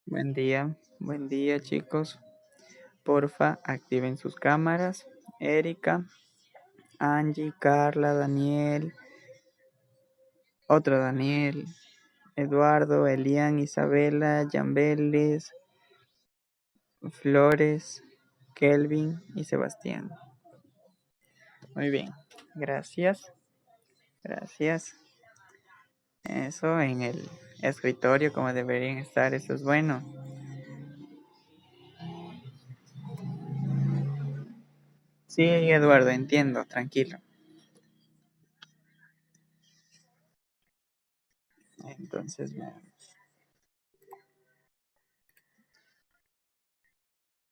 Buen día chicos. Porfa, activen sus cámaras. Erika, Angie, Carla, Daniel, otro Daniel, Eduardo, Elian, Isabela, Yambeles, Flores, Kelvin y Sebastián. Muy bien, gracias. Gracias. Eso en el escritorio como deberían estar, eso es bueno. Sí, Eduardo, entiendo, tranquilo. Entonces,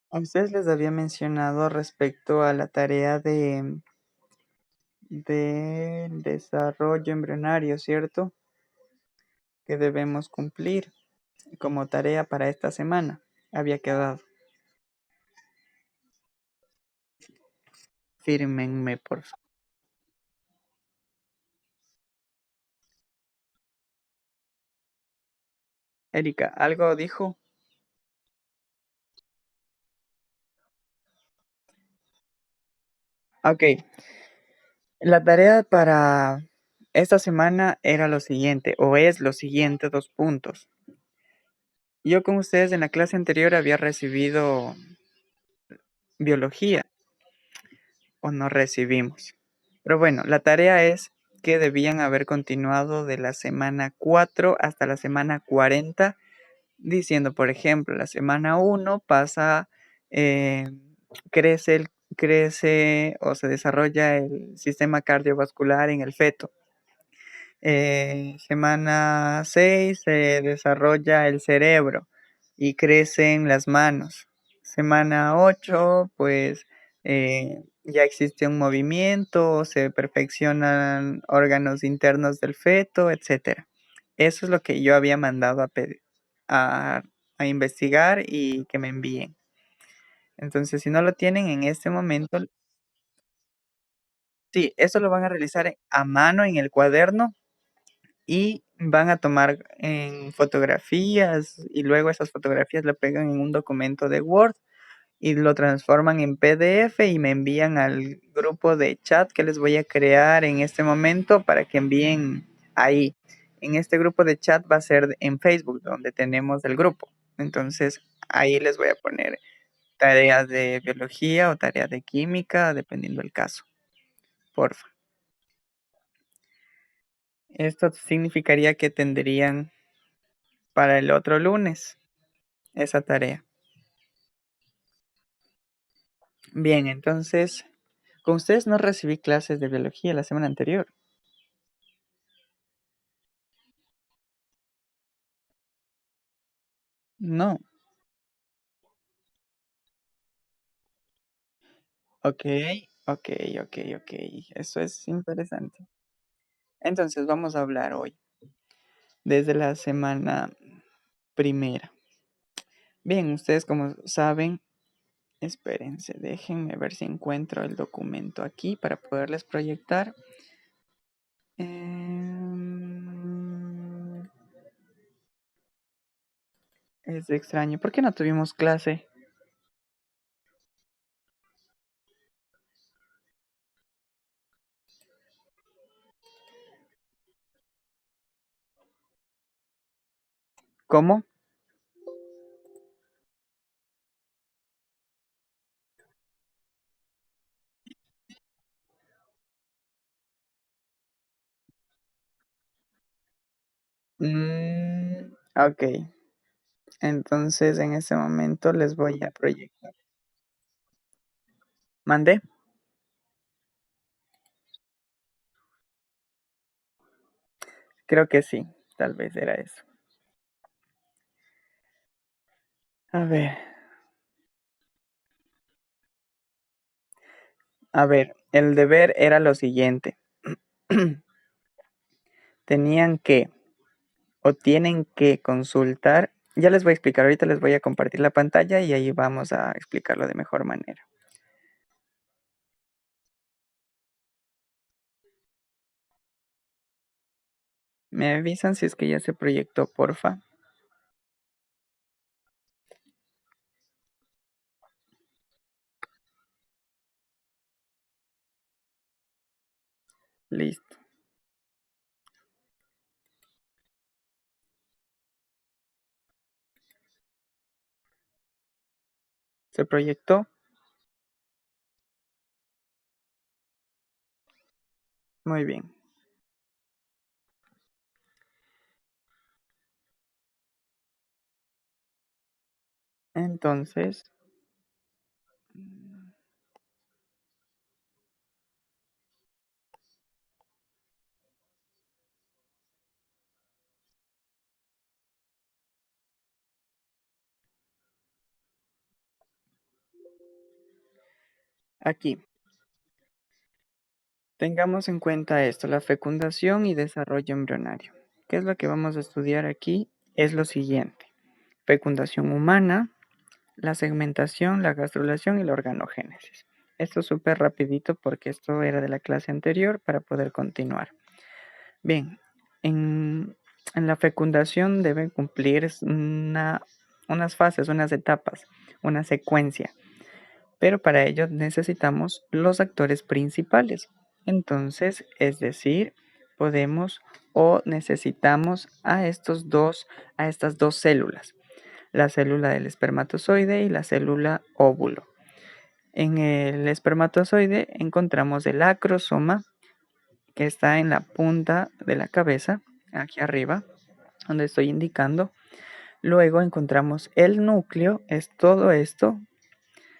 a ustedes les había mencionado respecto a la tarea de desarrollo embrionario, ¿cierto? Que debemos cumplir como tarea para esta semana. Había quedado. Fírmenme, por favor. Erika, ¿algo dijo? Ok. La tarea para esta semana era lo siguiente, o es lo siguiente, 2 puntos. Yo con ustedes en la clase anterior había recibido biología, o no recibimos. Pero bueno, la tarea es que debían haber continuado de la semana 4 hasta la semana 40, diciendo, por ejemplo, la semana 1 pasa, eh, crece o se desarrolla el sistema cardiovascular en el feto. Semana 6 se desarrolla el cerebro y crecen las manos. Semana 8 pues ya existe un movimiento, se perfeccionan órganos internos del feto, etc. Eso es lo que yo había mandado a, a investigar y que me envíen. Entonces, si no lo tienen en este momento, sí, eso lo van a realizar a mano en el cuaderno y van a tomar en fotografías y luego esas fotografías lo pegan en un documento de Word y lo transforman en PDF y me envían al grupo de chat que les voy a crear en este momento para que envíen ahí. En este grupo de chat va a ser en Facebook donde tenemos el grupo. Entonces ahí les voy a poner tareas de biología o tareas de química, dependiendo del caso. Porfa. Esto significaría que tendrían para el otro lunes esa tarea. Bien, entonces, con ustedes no recibí clases de biología la semana anterior. No. Ok, ok, ok, ok. Eso es interesante. Entonces, vamos a hablar hoy, desde la semana primera. Bien, ustedes como saben, espérense, déjenme ver si encuentro el documento aquí para poderles proyectar. Es extraño. ¿Por qué no tuvimos clase? ¿Cómo? Ok. Entonces, en ese momento les voy a proyectar. ¿Mandé? Creo que sí. Tal vez era eso. A ver. A ver, el deber era lo siguiente. Tenían que o tienen que consultar. Ya les voy a explicar. Ahorita les voy a compartir la pantalla y ahí vamos a explicarlo de mejor manera. ¿Me avisan si es que ya se proyectó, porfa? Listo. ¿Se proyectó? Muy bien. Entonces, aquí, tengamos en cuenta esto, la fecundación y desarrollo embrionario. ¿Qué es lo que vamos a estudiar aquí? Es lo siguiente. Fecundación humana, la segmentación, la gastrulación y la organogénesis. Esto es súper rapidito porque esto era de la clase anterior para poder continuar. Bien, en la fecundación deben cumplir unas fases, unas etapas, una secuencia, pero para ello necesitamos los actores principales. Entonces, es decir, podemos o necesitamos a estas dos células, la célula del espermatozoide y la célula óvulo. En el espermatozoide encontramos el acrosoma, que está en la punta de la cabeza, aquí arriba, donde estoy indicando. Luego encontramos el núcleo, es todo esto,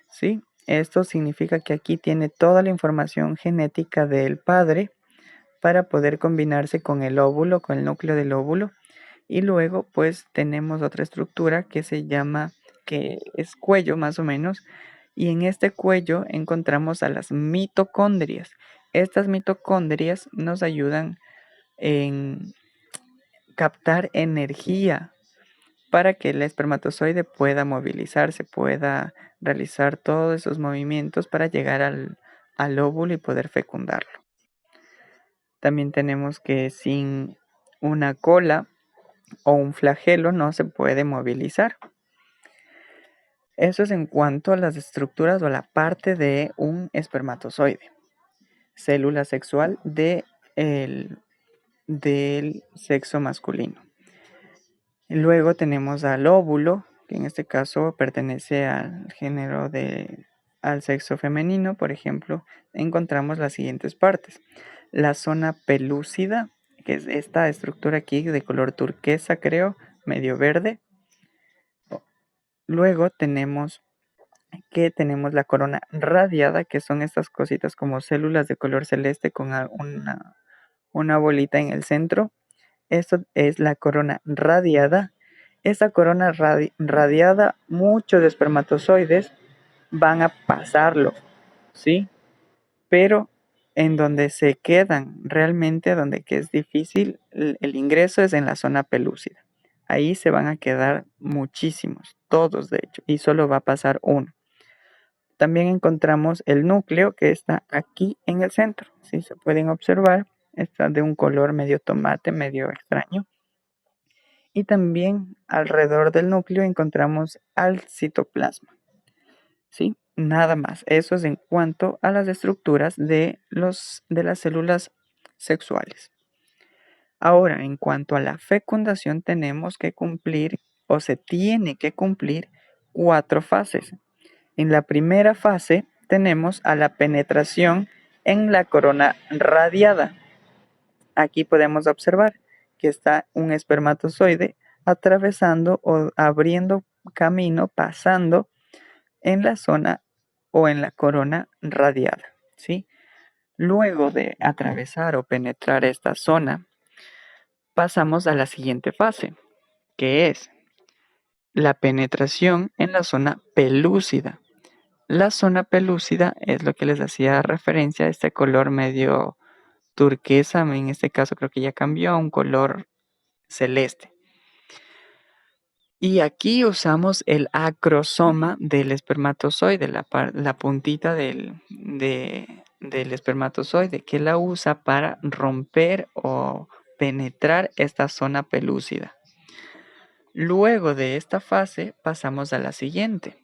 ¿sí? Esto significa que aquí tiene toda la información genética del padre para poder combinarse con el óvulo, con el núcleo del óvulo. Y luego pues tenemos otra estructura que se llama, que es cuello más o menos, y en este cuello encontramos a las mitocondrias. Estas mitocondrias nos ayudan en captar energía para que el espermatozoide pueda movilizarse, pueda realizar todos esos movimientos para llegar al óvulo y poder fecundarlo. También tenemos que sin una cola o un flagelo no se puede movilizar. Eso es en cuanto a las estructuras o la parte de un espermatozoide, célula sexual del sexo masculino. Luego tenemos al óvulo, que en este caso pertenece al género al sexo femenino, por ejemplo, encontramos las siguientes partes. La zona pelúcida, que es esta estructura aquí de color turquesa, creo, medio verde. Luego tenemos la corona radiada, que son estas cositas como células de color celeste con una bolita en el centro. Esto es la corona radiada. Esta corona radiada, muchos espermatozoides van a pasarlo, ¿sí? Pero en donde se quedan realmente, donde que es difícil el ingreso es en la zona pelúcida. Ahí se van a quedar muchísimos, todos de hecho, y solo va a pasar uno. También encontramos el núcleo que está aquí en el centro. Si se pueden observar, está de un color medio tomate, medio extraño. Y también alrededor del núcleo encontramos al citoplasma. ¿Sí? Nada más. Eso es en cuanto a las estructuras de las células sexuales. Ahora, en cuanto a la fecundación, tenemos que cumplir o se tiene que cumplir 4 fases. En la primera fase tenemos a la penetración en la corona radiada. Aquí podemos observar que está un espermatozoide atravesando o abriendo camino, pasando en la zona o en la corona radiada, ¿sí? Luego de atravesar o penetrar esta zona, pasamos a la siguiente fase, que es la penetración en la zona pelúcida. La zona pelúcida es lo que les hacía referencia a este color medio turquesa, en este caso creo que ya cambió a un color celeste. Y aquí usamos el acrosoma del espermatozoide, la puntita del espermatozoide, que la usa para romper o penetrar esta zona pelúcida. Luego de esta fase pasamos a la siguiente,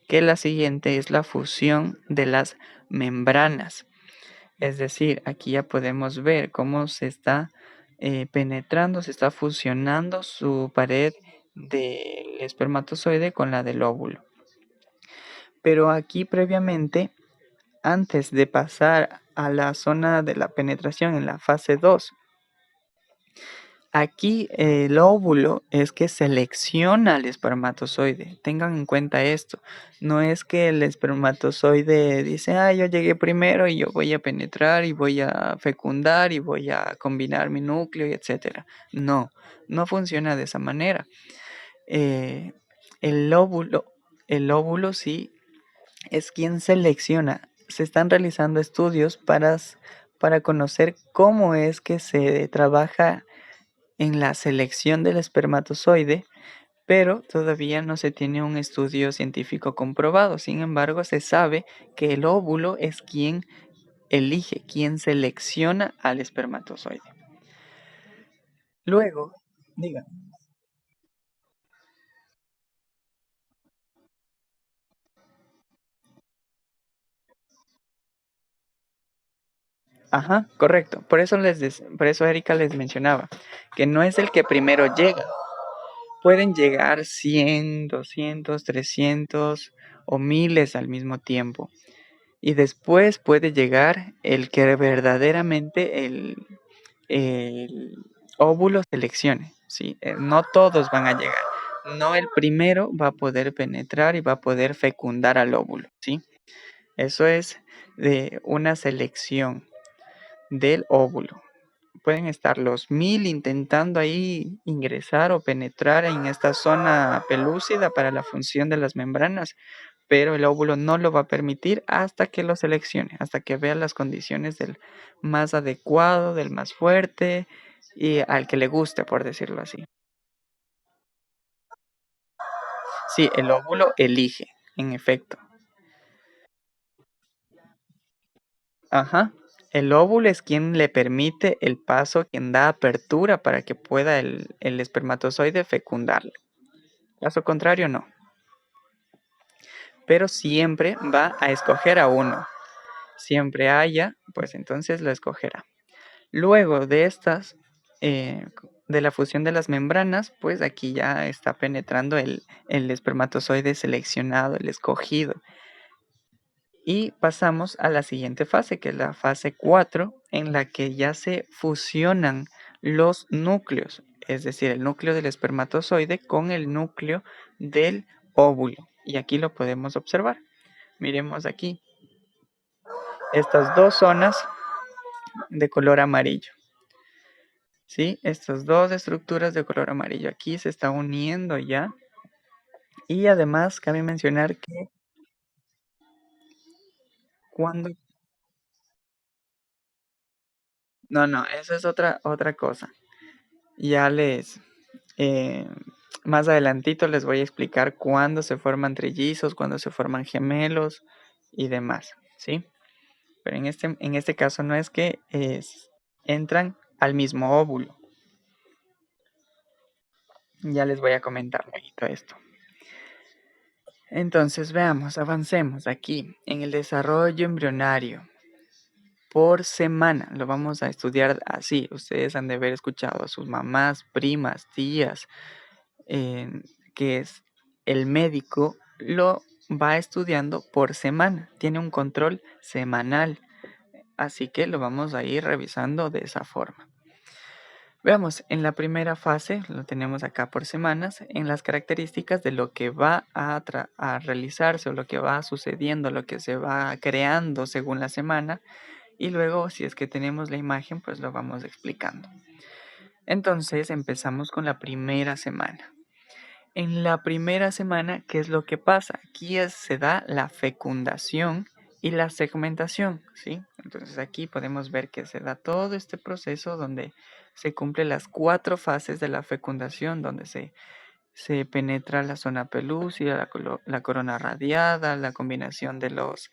que la siguiente es la fusión de las membranas. Es decir, aquí ya podemos ver cómo se está penetrando, se está fusionando su pared del espermatozoide con la del óvulo. Pero aquí previamente, antes de pasar a la zona de la penetración en la fase 2, aquí el óvulo es que selecciona al espermatozoide. Tengan en cuenta esto. No es que el espermatozoide dice, yo llegué primero y yo voy a penetrar y voy a fecundar y voy a combinar mi núcleo y etcétera. No, no funciona de esa manera. Eh, el óvulo sí es quien selecciona. Se están realizando estudios para conocer cómo es que se trabaja en la selección del espermatozoide, pero todavía no se tiene un estudio científico comprobado. Sin embargo, se sabe que el óvulo es quien elige, quien selecciona al espermatozoide. Luego, diga. Ajá, correcto. Por eso Erika les mencionaba que no es el que primero llega. Pueden llegar 100, 200, 300 o miles al mismo tiempo. Y después puede llegar el que verdaderamente el óvulo seleccione, ¿sí? No todos van a llegar. No el primero va a poder penetrar y va a poder fecundar al óvulo, ¿sí? Eso es de una selección del óvulo. Pueden estar los 1000 intentando ahí ingresar o penetrar en esta zona pelúcida para la función de las membranas, pero el óvulo no lo va a permitir hasta que lo seleccione, hasta que vea las condiciones del más adecuado, del más fuerte y al que le guste, por decirlo así. Sí, el óvulo elige, en efecto. Ajá. El óvulo es quien le permite el paso, quien da apertura para que pueda el espermatozoide fecundarlo. Caso contrario, no. Pero siempre va a escoger a uno. Siempre haya, pues entonces lo escogerá. Luego de estas, de la fusión de las membranas, pues aquí ya está penetrando el espermatozoide seleccionado, el escogido. Y pasamos a la siguiente fase, que es la fase 4, en la que ya se fusionan los núcleos, es decir, el núcleo del espermatozoide con el núcleo del óvulo. Y aquí lo podemos observar. Miremos aquí estas dos zonas de color amarillo. ¿Sí? Estas dos estructuras de color amarillo aquí se están uniendo ya. Y además cabe mencionar que cuando... No, eso es otra cosa. Ya eh, más adelantito les voy a explicar cuándo se forman trillizos, cuándo se forman gemelos y demás, ¿sí? Pero en este caso no es que entran al mismo óvulo. Ya les voy a comentar luego esto. Entonces veamos, avancemos aquí en el desarrollo embrionario. Por semana, lo vamos a estudiar así. Ustedes han de haber escuchado a sus mamás, primas, tías, que es el médico, lo va estudiando por semana. Tiene un control semanal. Así que lo vamos a ir revisando de esa forma. Veamos, en la primera fase, lo tenemos acá por semanas, en las características de lo que va a realizarse o lo que va sucediendo, lo que se va creando según la semana. Y luego, si es que tenemos la imagen, pues lo vamos explicando. Entonces, empezamos con la primera semana. En la primera semana, ¿qué es lo que pasa? Aquí se da la fecundación y la segmentación, ¿sí? Entonces aquí podemos ver que se da todo este proceso donde se cumplen las 4 fases de la fecundación, donde se penetra la zona pelúcida, la corona radiada, la combinación de los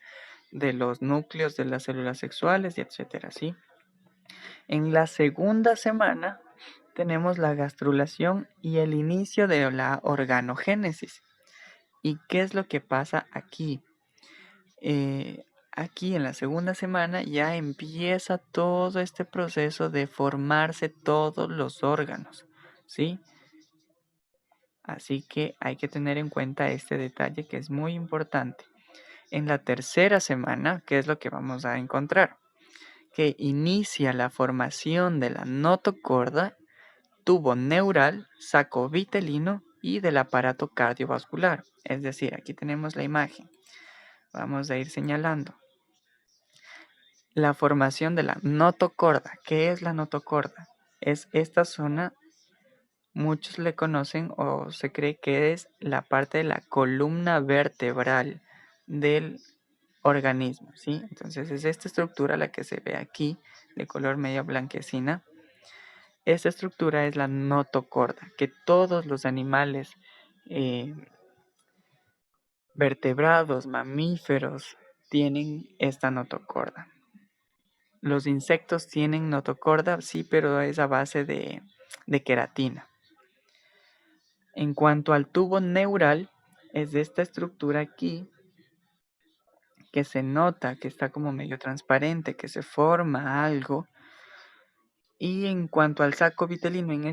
núcleos de las células sexuales, y etcétera, ¿sí? En la segunda semana tenemos la gastrulación y el inicio de la organogénesis. ¿Y qué es lo que pasa aquí? aquí en la segunda semana ya empieza todo este proceso de formarse todos los órganos, ¿sí? Así que hay que tener en cuenta este detalle que es muy importante. En la tercera semana, ¿qué es lo que vamos a encontrar? Que inicia la formación de la notocorda, tubo neural, saco vitelino y del aparato cardiovascular. Es decir, aquí tenemos la imagen. Vamos a ir señalando. La formación de la notocorda. ¿Qué es la notocorda? Es esta zona, muchos le conocen o se cree que es la parte de la columna vertebral del organismo, ¿sí? Entonces es esta estructura la que se ve aquí, de color medio blanquecina. Esta estructura es la notocorda, que todos los animales vertebrados, mamíferos, tienen esta notocorda. Los insectos tienen notocorda, sí, pero es a base de queratina. En cuanto al tubo neural, es de esta estructura aquí que se nota que está como medio transparente, que se forma algo. Y en cuanto al saco vitelino, en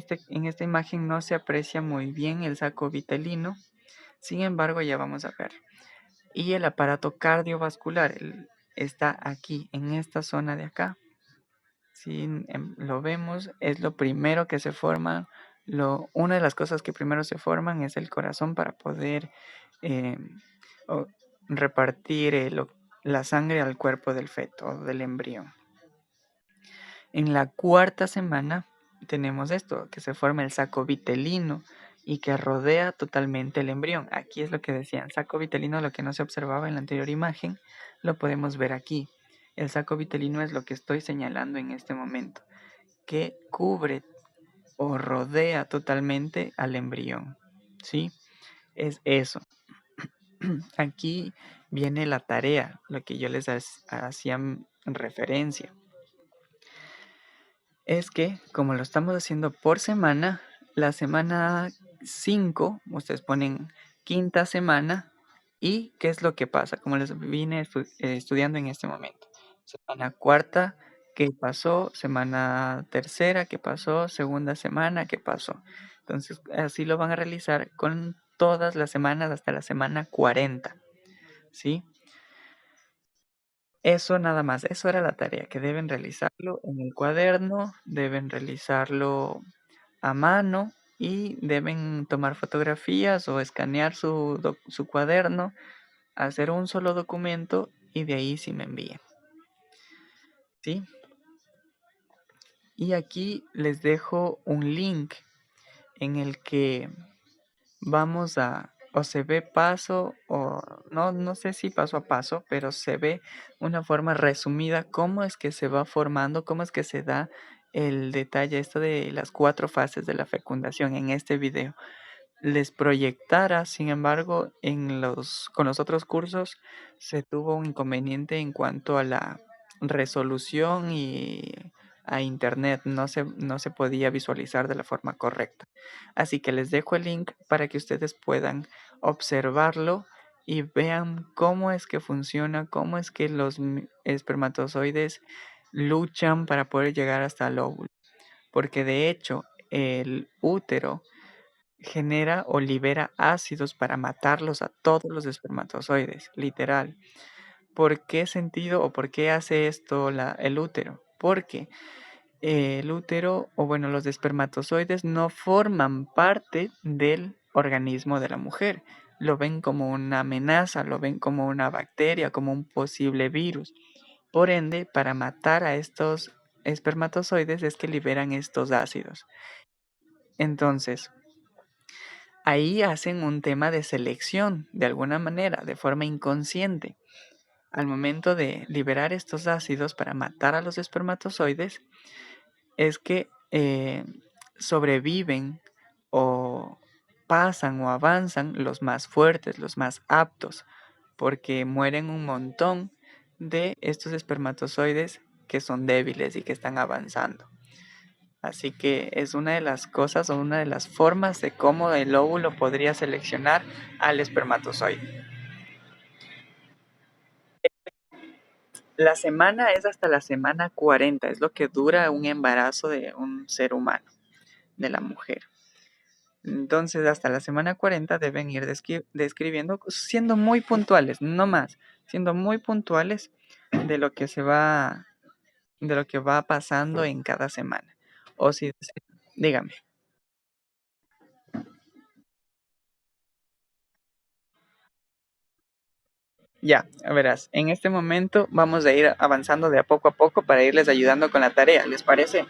esta imagen no se aprecia muy bien el saco vitelino, sin embargo ya vamos a ver. Y el aparato cardiovascular está aquí, en esta zona de acá. Si lo vemos, es lo primero que se forma. Una de las cosas que primero se forman es el corazón para poder eh, repartir la sangre al cuerpo del feto, del embrión. En la cuarta semana tenemos esto, que se forma el saco vitelino y que rodea totalmente el embrión. Aquí es lo que decían, saco vitelino, lo que no se observaba en la anterior imagen, lo podemos ver aquí. El saco vitelino es lo que estoy señalando en este momento, que cubre o rodea totalmente al embrión. ¿Sí? Es eso. Aquí viene la tarea, lo que yo les hacía referencia. Es que como lo estamos haciendo por semana, la semana 5, ustedes ponen quinta semana y qué es lo que pasa, como les vine estudiando en este momento. Semana cuarta, ¿qué pasó? Semana tercera, ¿qué pasó? Segunda semana, ¿qué pasó? Entonces así lo van a realizar con todas las semanas hasta la semana 40, ¿sí? Eso nada más, eso era la tarea, que deben realizarlo en el cuaderno, deben realizarlo a mano y deben tomar fotografías o escanear su cuaderno, hacer un solo documento y de ahí sí me envíen. ¿Sí? Y aquí les dejo un link en el que vamos o se ve paso, o no sé si paso a paso, pero se ve una forma resumida cómo es que se va formando, cómo es que se da el detalle esto de las 4 fases de la fecundación en este video. Les proyectara, sin embargo, con los otros cursos se tuvo un inconveniente en cuanto a la resolución y a internet, no se podía visualizar de la forma correcta. Así que les dejo el link para que ustedes puedan observarlo y vean cómo es que funciona, cómo es que los espermatozoides luchan para poder llegar hasta el óvulo. Porque de hecho, el útero genera o libera ácidos para matarlos a todos los espermatozoides, literal. ¿Por qué sentido o por qué hace esto el útero? Porque el útero, o bueno, los espermatozoides no forman parte del organismo de la mujer. Lo ven como una amenaza, lo ven como una bacteria, como un posible virus. Por ende, para matar a estos espermatozoides es que liberan estos ácidos. Entonces, ahí hacen un tema de selección, de alguna manera, de forma inconsciente. Al momento de liberar estos ácidos para matar a los espermatozoides, es que sobreviven o pasan o avanzan los más fuertes, los más aptos, porque mueren un montón de estos espermatozoides que son débiles y que están avanzando. Así que es una de las cosas o una de las formas de cómo el óvulo podría seleccionar al espermatozoide. La semana es hasta la semana 40, es lo que dura un embarazo de un ser humano, de la mujer. Entonces, hasta la semana 40 deben ir describiendo, siendo muy puntuales, no más, siendo muy puntuales de lo que de lo que va pasando en cada semana. O si, dígame. Ya, verás, en este momento vamos a ir avanzando de a poco para irles ayudando con la tarea, ¿les parece?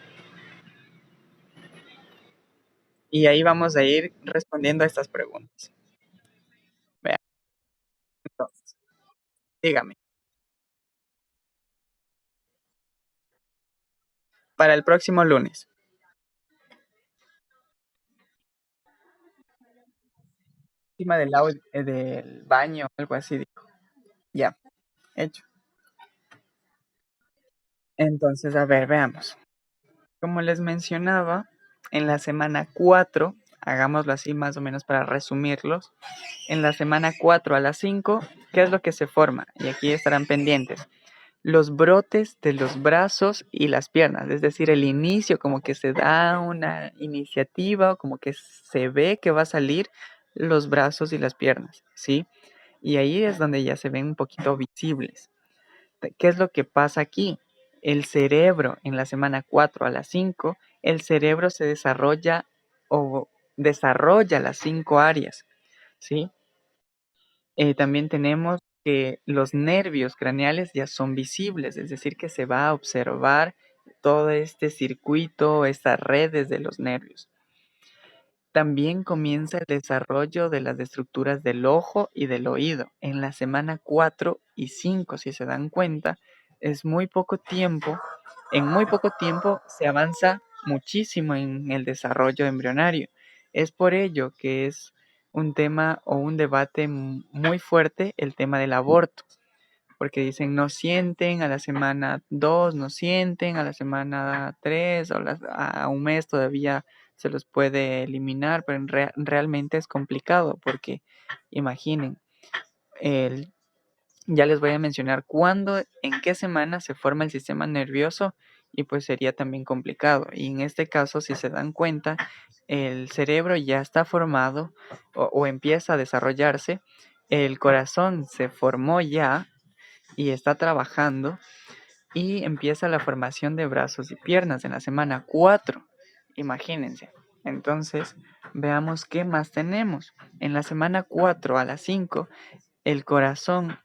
Y ahí vamos a ir respondiendo a estas preguntas. Vean, entonces, dígame, para el próximo lunes, encima del baño, algo así, dijo. Ya, hecho. Entonces, a ver, veamos. Como les mencionaba, en la semana 4, hagámoslo así más o menos para resumirlos, en la semana 4 a las 5, ¿qué es lo que se forma? Y aquí estarán pendientes. Los brotes de los brazos y las piernas, es decir, el inicio, como que se da una iniciativa, como que se ve que va a salir los brazos y las piernas, ¿sí? Y ahí es donde ya se ven un poquito visibles. ¿Qué es lo que pasa aquí? El cerebro en la semana 4 a las 5, el cerebro se desarrolla o desarrolla las 5 áreas, ¿sí? También tenemos que los nervios craneales ya son visibles, es decir, que se va a observar todo este circuito, estas redes de los nervios. También comienza el desarrollo de las estructuras del ojo y del oído. En la semana 4 y 5, si se dan cuenta, es muy poco tiempo. En muy poco tiempo se avanza muchísimo en el desarrollo embrionario. Es por ello que es un tema o un debate muy fuerte el tema del aborto, porque dicen no sienten, a la semana 2 no sienten, a la semana 3 o a un mes todavía se los puede eliminar, pero realmente es complicado porque imaginen, el, ya les voy a mencionar cuándo, en qué semana se forma el sistema nervioso y pues sería también complicado. Y en este caso, si se dan cuenta, el cerebro ya está formado o empieza a desarrollarse, el corazón se formó ya y está trabajando y empieza la formación de brazos y piernas en la semana 4. Imagínense. Entonces, veamos qué más tenemos. En la semana 4 a las 5, el corazón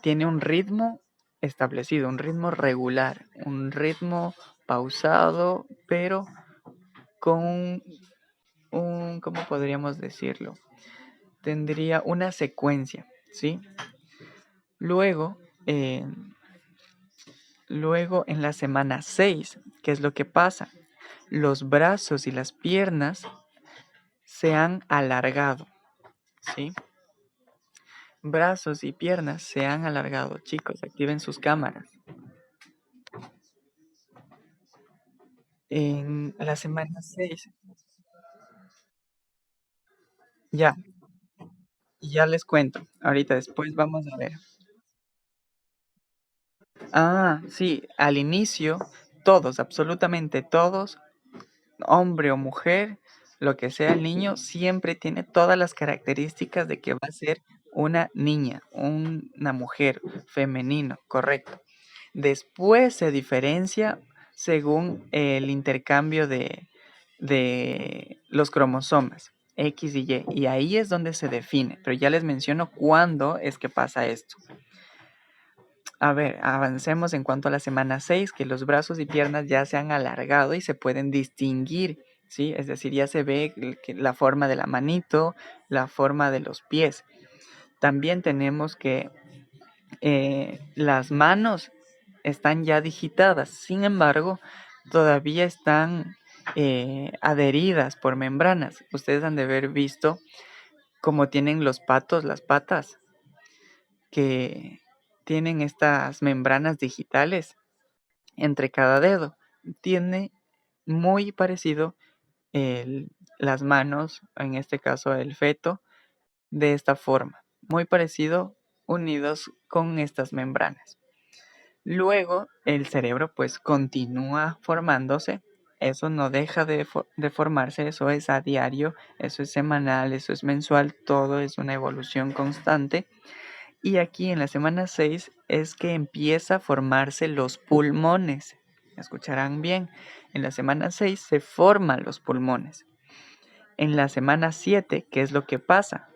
tiene un ritmo establecido, un ritmo regular, un ritmo pausado, pero con ¿cómo podríamos decirlo? Tendría una secuencia, ¿sí? Luego, eh, Luego, en la semana 6, ¿qué es lo que pasa? Los brazos y las piernas se han alargado, ¿sí? Brazos y piernas se han alargado. Chicos, activen sus cámaras. En la semana 6, ya, ya les cuento. Ahorita después vamos a ver. Ah, sí, al inicio, todos, absolutamente todos, hombre o mujer, lo que sea el niño, siempre tiene todas las características de que va a ser una niña, una mujer, femenino, correcto. Después se diferencia según el intercambio de los cromosomas, X y Y, y ahí es donde se define, pero ya les menciono cuándo es que pasa esto. A ver, avancemos en cuanto a la semana 6, que los brazos y piernas ya se han alargado y se pueden distinguir, ¿sí? Es decir, ya se ve la forma de la manito, la forma de los pies. También tenemos que las manos están ya digitadas, sin embargo, todavía están adheridas por membranas. Ustedes han de haber visto cómo tienen los patos, las patas, que tienen estas membranas digitales entre cada dedo. Tiene muy parecido las manos, en este caso el feto, de esta forma. Muy parecido, unidos con estas membranas. Luego el cerebro pues continúa formándose, eso no deja de formarse, eso es a diario, eso es semanal, eso es mensual, todo es una evolución constante. Y aquí en la semana 6 es que empieza a formarse los pulmones. Escucharán bien, en la semana 6 se forman los pulmones. En la semana 7, ¿qué es lo que pasa?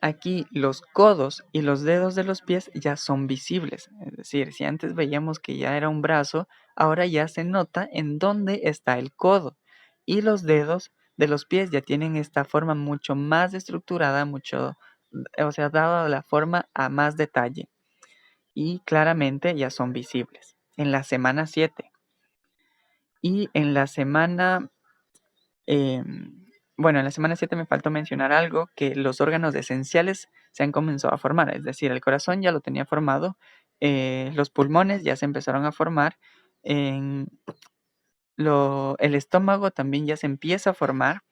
Aquí los codos y los dedos de los pies ya son visibles. Es decir, si antes veíamos que ya era un brazo, ahora ya se nota en dónde está el codo. Y los dedos de los pies ya tienen esta forma mucho más estructurada, o sea, dada la forma a más detalle. Y claramente ya son visibles. En la semana 7. Y en la semana bueno, en la semana 7 me faltó mencionar algo, que los órganos esenciales se han comenzado a formar, es decir, el corazón ya lo tenía formado, los pulmones ya se empezaron a formar, en el estómago también ya se empieza a formar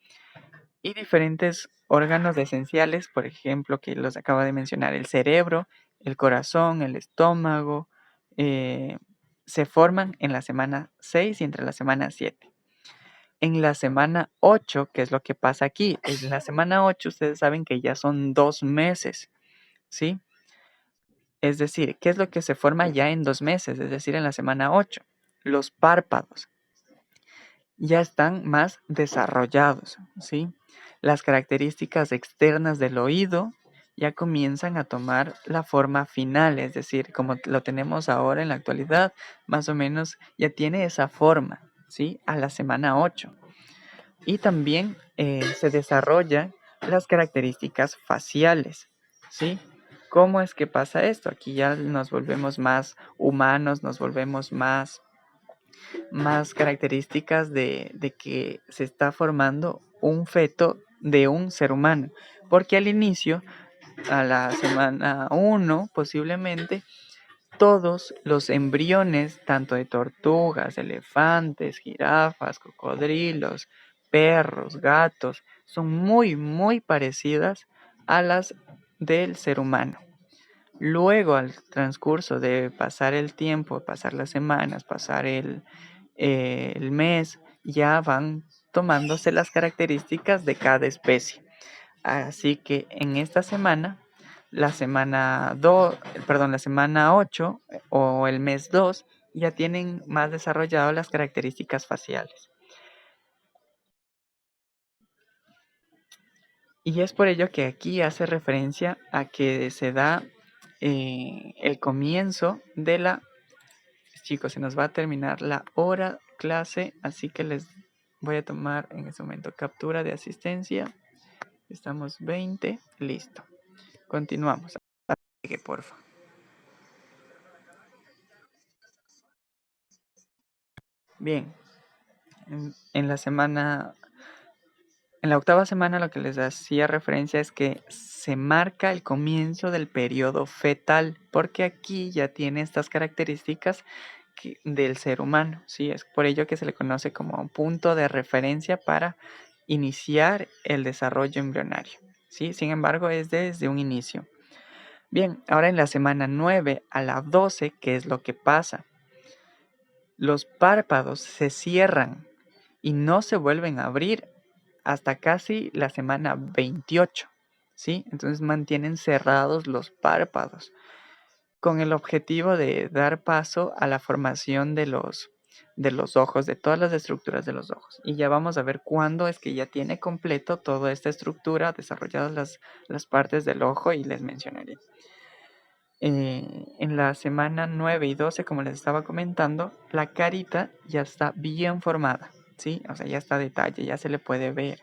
y diferentes órganos esenciales, por ejemplo, que los acabo de mencionar, el cerebro, el corazón, el estómago, se forman en la semana 6 y entre la semana 7. En la semana 8, ¿qué es lo que pasa aquí? En la semana 8 ustedes saben que ya son 2 meses, ¿sí? Es decir, ¿qué es lo que se forma ya en 2 meses? Es decir, en la semana 8. Los párpados ya están más desarrollados, ¿sí? Las características externas del oído ya comienzan a tomar la forma final, es decir, como lo tenemos ahora en la actualidad, más o menos ya tiene esa forma, ¿sí? A la semana 8. Y también se desarrollan las características faciales, ¿sí? ¿Cómo es que pasa esto? Aquí ya nos volvemos más humanos, nos volvemos más características de que se está formando un feto de un ser humano. Porque al inicio, a la semana 1 posiblemente, todos los embriones, tanto de tortugas, elefantes, jirafas, cocodrilos, perros, gatos, son muy, muy parecidas a las del ser humano. Luego, al transcurso de pasar el tiempo, pasar las semanas, pasar el mes, ya van tomándose las características de cada especie. Así que en esta semana, la semana 2, perdón, la semana 8 o el mes 2 ya tienen más desarrollado las características faciales. Y es por ello que aquí hace referencia a que se da el comienzo de la... Chicos, se nos va a terminar la hora clase, así que les voy a tomar en este momento captura de asistencia. Estamos 20, listo. Continuamos. Porfa. Bien, en la semana, en la octava semana lo que les hacía referencia es que se marca el comienzo del periodo fetal, porque aquí ya tiene estas características del ser humano, ¿sí? Es por ello que se le conoce como un punto de referencia para iniciar el desarrollo embrionario, ¿sí? Sin embargo, es desde un inicio. Bien, ahora en la semana 9 a la 12, ¿qué es lo que pasa? Los párpados se cierran y no se vuelven a abrir hasta casi la semana 28, ¿sí? Entonces mantienen cerrados los párpados con el objetivo de dar paso a la formación de los ojos, de todas las estructuras de los ojos. Y ya vamos a ver cuándo es que ya tiene completo toda esta estructura, desarrolladas las partes del ojo y les mencionaré. En la semana 9 y 12, como les estaba comentando, la carita ya está bien formada, ¿sí? O sea, ya está a detalle, ya se le puede ver.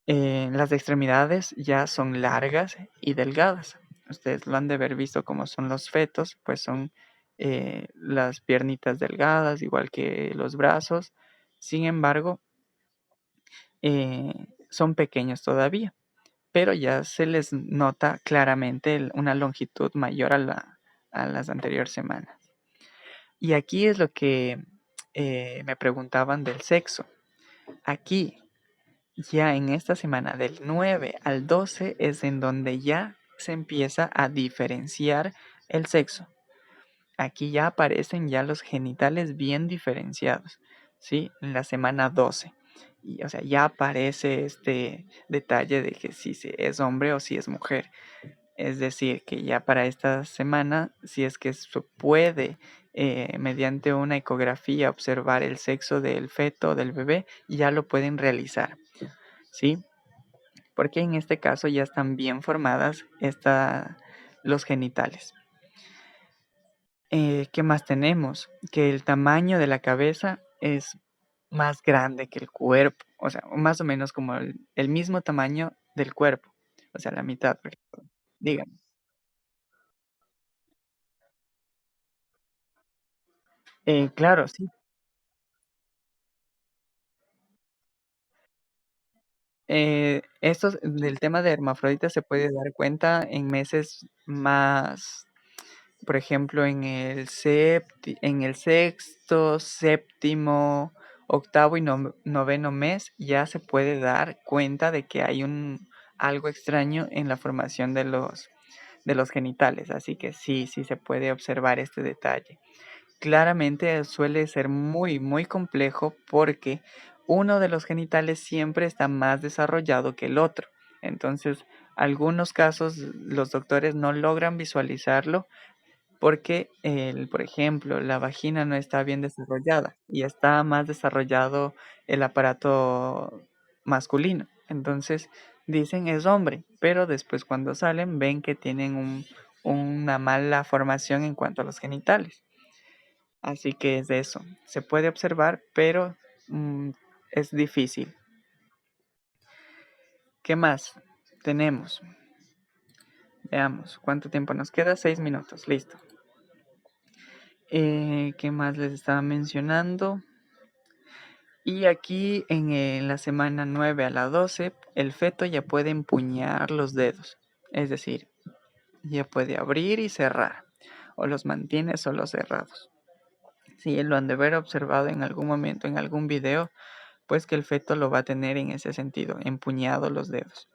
Las extremidades ya son largas y delgadas. Ustedes lo han de haber visto como son los fetos, pues son las piernitas delgadas, igual que los brazos. Sin embargo, son pequeños todavía, pero ya se les nota claramente una longitud mayor a las anteriores semanas. Y aquí es lo que me preguntaban del sexo. Aquí, ya en esta semana del 9 al 12 es en donde ya se empieza a diferenciar el sexo. aquí ya aparecen ya los genitales bien diferenciados, ¿sí? En la semana 12. Y, o sea, ya aparece este detalle de que si es hombre o si es mujer. Es decir, que ya para esta semana, si es que se puede, mediante una ecografía, observar el sexo del feto, del bebé, ya lo pueden realizar, ¿sí? Porque en este caso ya están bien formadas los genitales. ¿Qué más tenemos? Que el tamaño de la cabeza es más grande que el cuerpo, o sea, más o menos como el mismo tamaño del cuerpo, o sea, la mitad, dígame. Claro, sí. Esto del tema de hermafrodita se puede dar cuenta en meses más, por ejemplo, en el sexto, séptimo, octavo y noveno mes, ya se puede dar cuenta de que hay algo extraño en la formación de los genitales. Así que sí, sí se puede observar este detalle. Claramente suele ser muy, muy complejo porque uno de los genitales siempre está más desarrollado que el otro. Entonces, algunos casos los doctores no logran visualizarlo porque, por ejemplo, la vagina no está bien desarrollada y está más desarrollado el aparato masculino. Entonces, dicen es hombre, pero después cuando salen ven que tienen una mala formación en cuanto a los genitales. Así que es de eso. Se puede observar, pero mm, es difícil. ¿Qué más tenemos? Veamos, ¿cuánto tiempo nos queda? 6 minutos, listo. ¿Qué más les estaba mencionando? Y aquí en la semana 9 a la 12, el feto ya puede empuñar los dedos. Es decir, ya puede abrir y cerrar. O los mantiene solo cerrados. Si lo han de haber observado en algún momento, en algún video, pues que el feto lo va a tener en ese sentido, empuñado los dedos.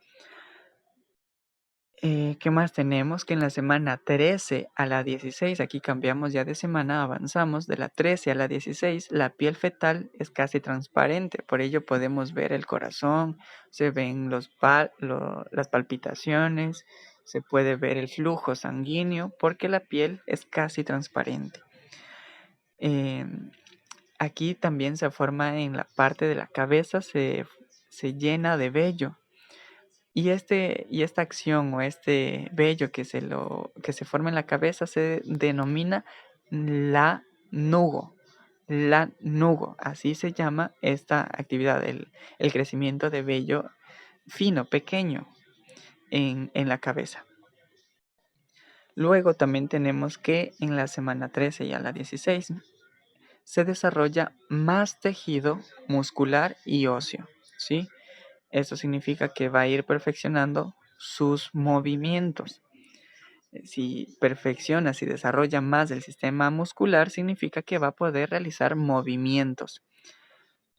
¿Qué más tenemos? Que en la semana 13 a la 16, aquí cambiamos ya de semana, avanzamos de la 13 a la 16, la piel fetal es casi transparente, por ello podemos ver el corazón, se ven las palpitaciones, se puede ver el flujo sanguíneo, porque la piel es casi transparente. Aquí también se forma en la parte de la cabeza, se llena de vello. Y esta acción o este vello que se forma en la cabeza se denomina la nugo. La nugo, así se llama esta actividad, el crecimiento de vello fino, pequeño en la cabeza. Luego también tenemos que en la semana 13 y a la 16 se desarrolla más tejido muscular y óseo, ¿sí? Eso significa que va a ir perfeccionando sus movimientos. Si perfecciona, si desarrolla más el sistema muscular, significa que va a poder realizar movimientos.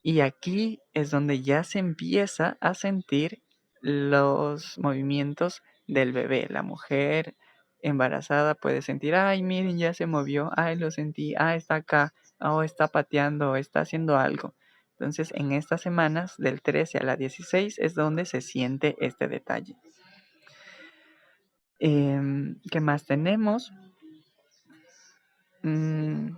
Y aquí es donde ya se empieza a sentir los movimientos del bebé. La mujer embarazada puede sentir, ay, miren, ya se movió, ay, lo sentí, está acá, o está pateando, o está haciendo algo. Entonces, en estas semanas del 13 a la 16 es donde se siente este detalle. ¿Qué más tenemos? Mm,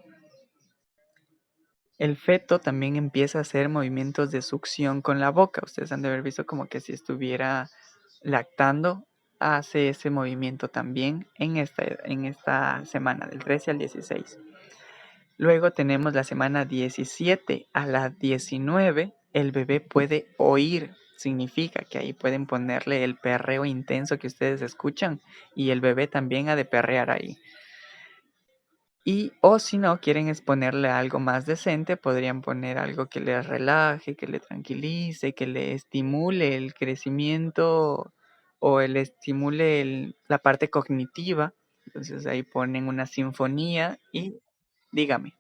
El feto también empieza a hacer movimientos de succión con la boca. Ustedes han de haber visto como que si estuviera lactando, hace ese movimiento también en esta semana, del 13 al 16. Luego tenemos la semana 17 a la 19, el bebé puede oír. Significa que ahí pueden ponerle el perreo intenso que ustedes escuchan y el bebé también ha de perrear ahí. Y o si no quieren exponerle algo más decente, podrían poner algo que le relaje, que le tranquilice, que le estimule el crecimiento o le estimule la parte cognitiva. Entonces ahí ponen una sinfonía y dígame.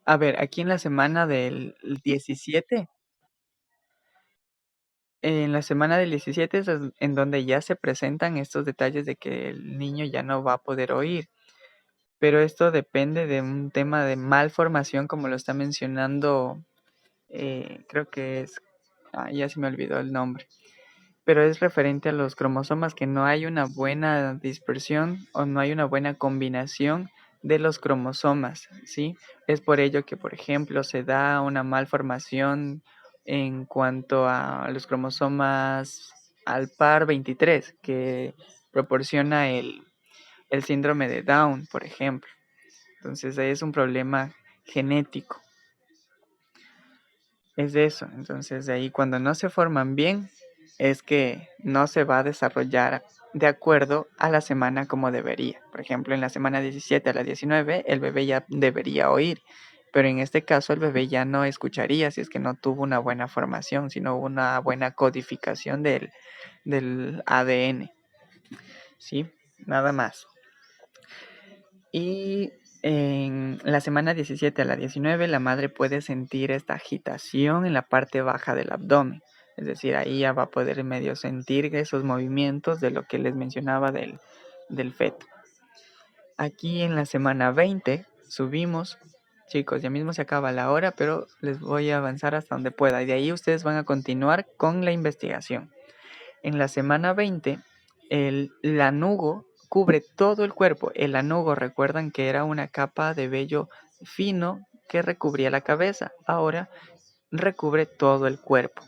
A ver, aquí en la semana del 17, en la semana del 17 es en donde ya se presentan estos detalles de que el niño ya no va a poder oír. Pero esto depende de un tema de malformación, como lo está mencionando, creo que es, ya se me olvidó el nombre, pero es referente a los cromosomas, que no hay una buena dispersión o no hay una buena combinación de los cromosomas, ¿sí? Es por ello que, por ejemplo, se da una malformación en cuanto a los cromosomas al par 23, que proporciona el síndrome de Down, por ejemplo. Entonces ahí es un problema genético. Es de eso. Entonces de ahí cuando no se forman bien es que no se va a desarrollar de acuerdo a la semana como debería. Por ejemplo, en la semana 17 a la 19 el bebé ya debería oír, pero en este caso el bebé ya no escucharía si es que no tuvo una buena formación, sino una buena codificación del ADN. ¿Sí? Nada más. Y en la semana 17 a la 19 la madre puede sentir esta agitación en la parte baja del abdomen. Es decir, ahí ya va a poder medio sentir esos movimientos de lo que les mencionaba del feto. Aquí en la semana 20 subimos, chicos, ya mismo se acaba la hora, pero les voy a avanzar hasta donde pueda. Y de ahí ustedes van a continuar con la investigación. En la semana 20, el lanugo cubre todo el cuerpo. El lanugo, recuerdan que era una capa de vello fino que recubría la cabeza. Ahora recubre todo el cuerpo.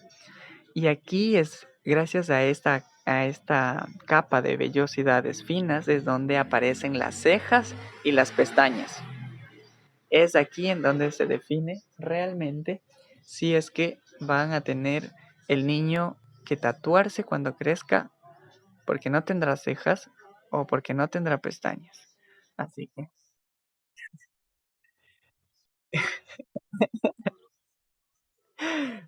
Y aquí es, gracias a esta capa de vellosidades finas, es donde aparecen las cejas y las pestañas. Es aquí en donde se define realmente si es que van a tener el niño que tatuarse cuando crezca porque no tendrá cejas o porque no tendrá pestañas. Así que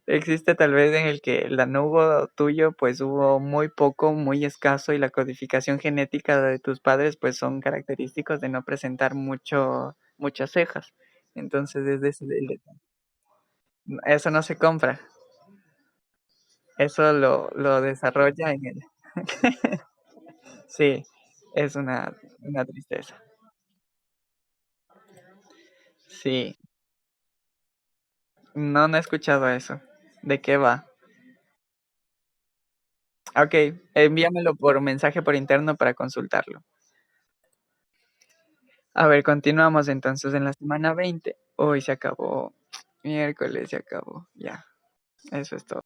existe tal vez en el que el anugo tuyo pues hubo muy poco, muy escaso y la codificación genética de tus padres pues son característicos de no presentar muchas cejas. Entonces eso no se compra, eso lo desarrolla en el... Sí, es una tristeza. Sí, no he escuchado eso. ¿De qué va? Ok, envíamelo por mensaje por interno para consultarlo. A ver, continuamos entonces en la semana 20. Hoy se acabó. Miércoles se acabó. Ya, eso es todo.